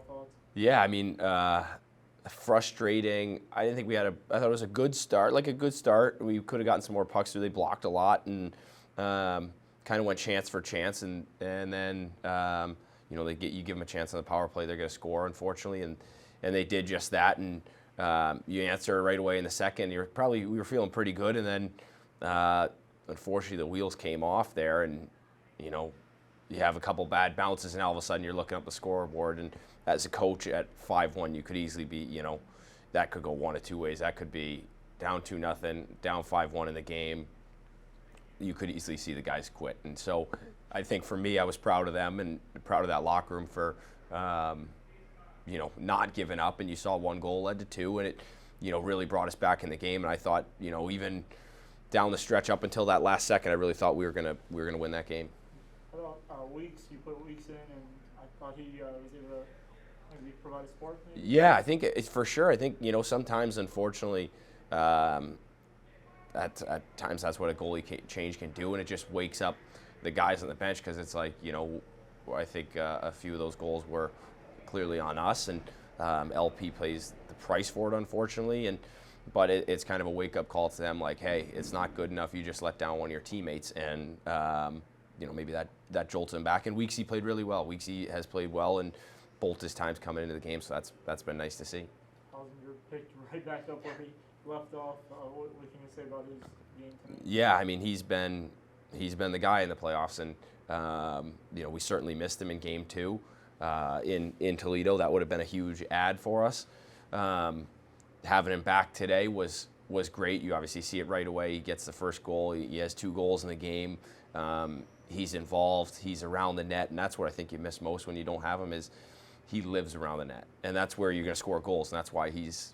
overall thoughts? Yeah, I mean, frustrating. I didn't think we had I thought it was a good start, like a good start. We could have gotten some more pucks through. They blocked a lot and kind of went chance for chance, and then you give them a chance on the power play, they're going to score, unfortunately, and they did just that. And you answer right away in the second. We were feeling pretty good, and then unfortunately the wheels came off there, and you have a couple bad bounces, and all of a sudden you're looking up the scoreboard, and as a coach at 5-1, you could easily be, that could go one of two ways. That could be down 2-0, down 5-1 in the game. You could easily see the guys quit. And so I think for me, I was proud of them and proud of that locker room for, not giving up. And you saw one goal led to two, and it, really brought us back in the game. And I thought, even down the stretch up until that last second, I really thought we were gonna win that game. How about Weeks? You put Weeks in, and I thought he was able to maybe provide a spark. Maybe? Yeah, I think it's for sure. I think sometimes, unfortunately, at times that's what a goalie change can do, and it just wakes up the guys on the bench, because it's like I think a few of those goals were clearly on us, and LP pays the price for it, unfortunately, but it's kind of a wake-up call to them, like, hey, it's not good enough. You just let down one of your teammates, and maybe that jolts him back. And Weeksy played really well. Weeksy has played well, and both his times coming into the game, so that's been nice to see. Hausinger picked right back up where he left off. What can you say about his game tonight? Yeah, I mean, he's been the guy in the playoffs, and we certainly missed him in Game 2 in Toledo. That would have been a huge add for us. Having him back today was great. You obviously see it right away. He gets the first goal. He has 2 goals in the game. He's involved. He's around the net, and that's what I think you miss most when you don't have him, is he lives around the net, and that's where you're going to score goals, and that's why he's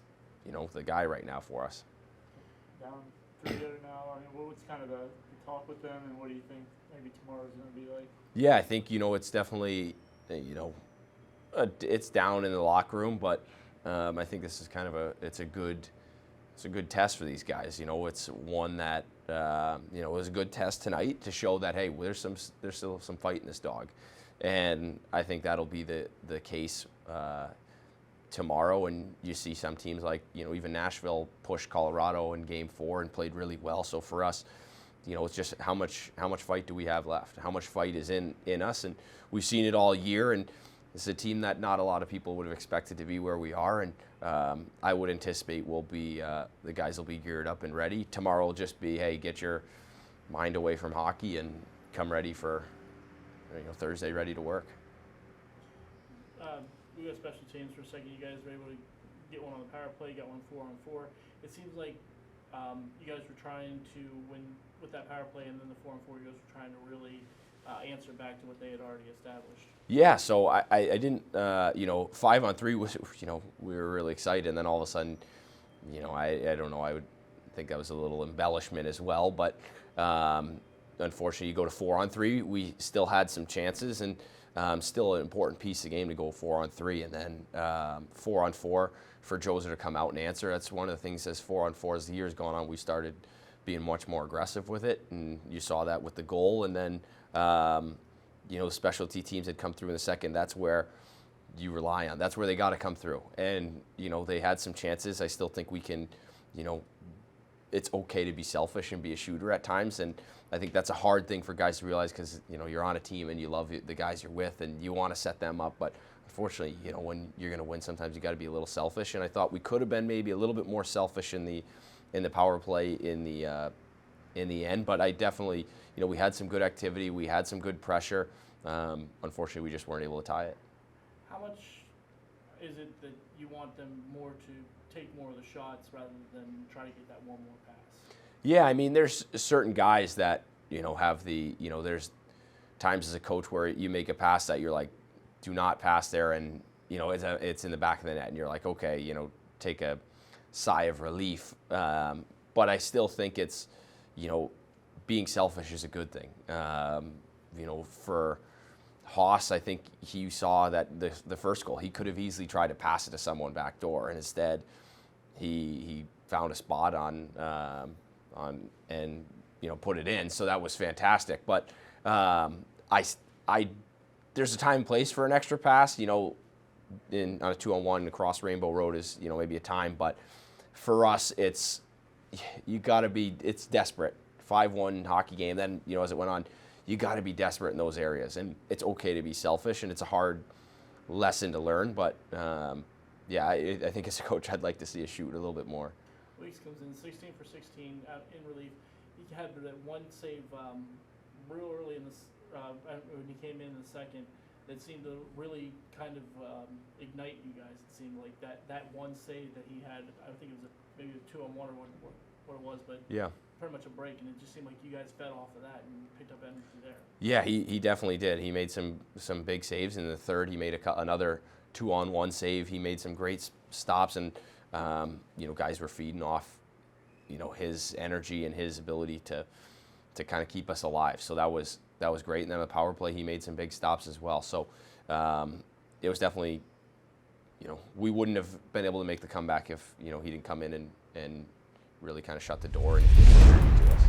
the guy right now for us. Down 3-0 now. I mean, what's kind of the talk with them, and what do you think maybe tomorrow's going to be like? Yeah, I think it's definitely it's down in the locker room, but I think this is kind of it's a good test for these guys. It's one that it was a good test tonight to show that, hey, there's still some fight in this dog, and I think that'll be the case tomorrow. And you see some teams like even Nashville pushed Colorado in Game 4 and played really well. So for us, it's just how much fight do we have left? How much fight is in us? And we've seen it all year, and it's a team that not a lot of people would have expected to be where we are, and I would anticipate the guys will be geared up and ready. Tomorrow will just be, hey, get your mind away from hockey and come ready for Thursday, ready to work. We got special teams for a second. You guys were able to get one on the power play, got one 4-on-4. It seems like you guys were trying to win with that power play, and then the 4-on-4, you guys were trying to really answer back to what they had already established. Yeah, so I didn't, 5-on-3 was, we were really excited, and then all of a sudden, I don't know, I would think that was a little embellishment as well, but unfortunately you go to 4-on-3, we still had some chances, and still an important piece of the game to go 4-on-3, and then 4-on-4 for Joser to come out and answer. That's one of the things as 4-on-4, as the year's gone on, we started being much more aggressive with it, and you saw that with the goal, and then specialty teams had come through in the second. That's where you rely on. That's where they got to come through. And, they had some chances. I still think we can, it's okay to be selfish and be a shooter at times. And I think that's a hard thing for guys to realize, because, you're on a team and you love the guys you're with and you want to set them up. But unfortunately, when you're going to win, sometimes you got to be a little selfish. And I thought we could have been maybe a little bit more selfish in the power play in the end. But I definitely, we had some good activity. We had some good pressure. Unfortunately, we just weren't able to tie it. How much is it that you want them more to take more of the shots rather than try to get that one more pass? Yeah, I mean, there's certain guys that, have there's times as a coach where you make a pass that you're like, do not pass there, and, it's in the back of the net, and you're like, okay, take a sigh of relief. But I still think it's, being selfish is a good thing. For Haas, I think he saw that the first goal, he could have easily tried to pass it to someone back door, and instead he found a spot on and put it in. So that was fantastic. But there's a time and place for an extra pass. on a 2-on-1 across Rainbow Road is, you know, maybe a time, but for us, it's desperate. 5-1 hockey game. Then, you know, as it went on, you got to be desperate in those areas, and it's okay to be selfish, and it's a hard lesson to learn. But yeah, I think as a coach, I'd like to see us shoot a little bit more. Weeks comes in 16 for 16 out in relief. He had that one save real early in this when he came in the second. That seemed to really kind of ignite you guys. It seemed like that one save that he had. I think it was maybe a 2-on-1 or what it was, but yeah, pretty much a break, and it just seemed like you guys fed off of that and picked up energy there. Yeah, he definitely did. He made some big saves in the third. He made another 2-on-1 save. He made some great stops, and you know, guys were feeding off, you know, his energy and his ability to kind of keep us alive. So that was great. And then on the power play, he made some big stops as well. So it was definitely, you know, we wouldn't have been able to make the comeback if, you know, he didn't come in and really kind of shut the door and to us.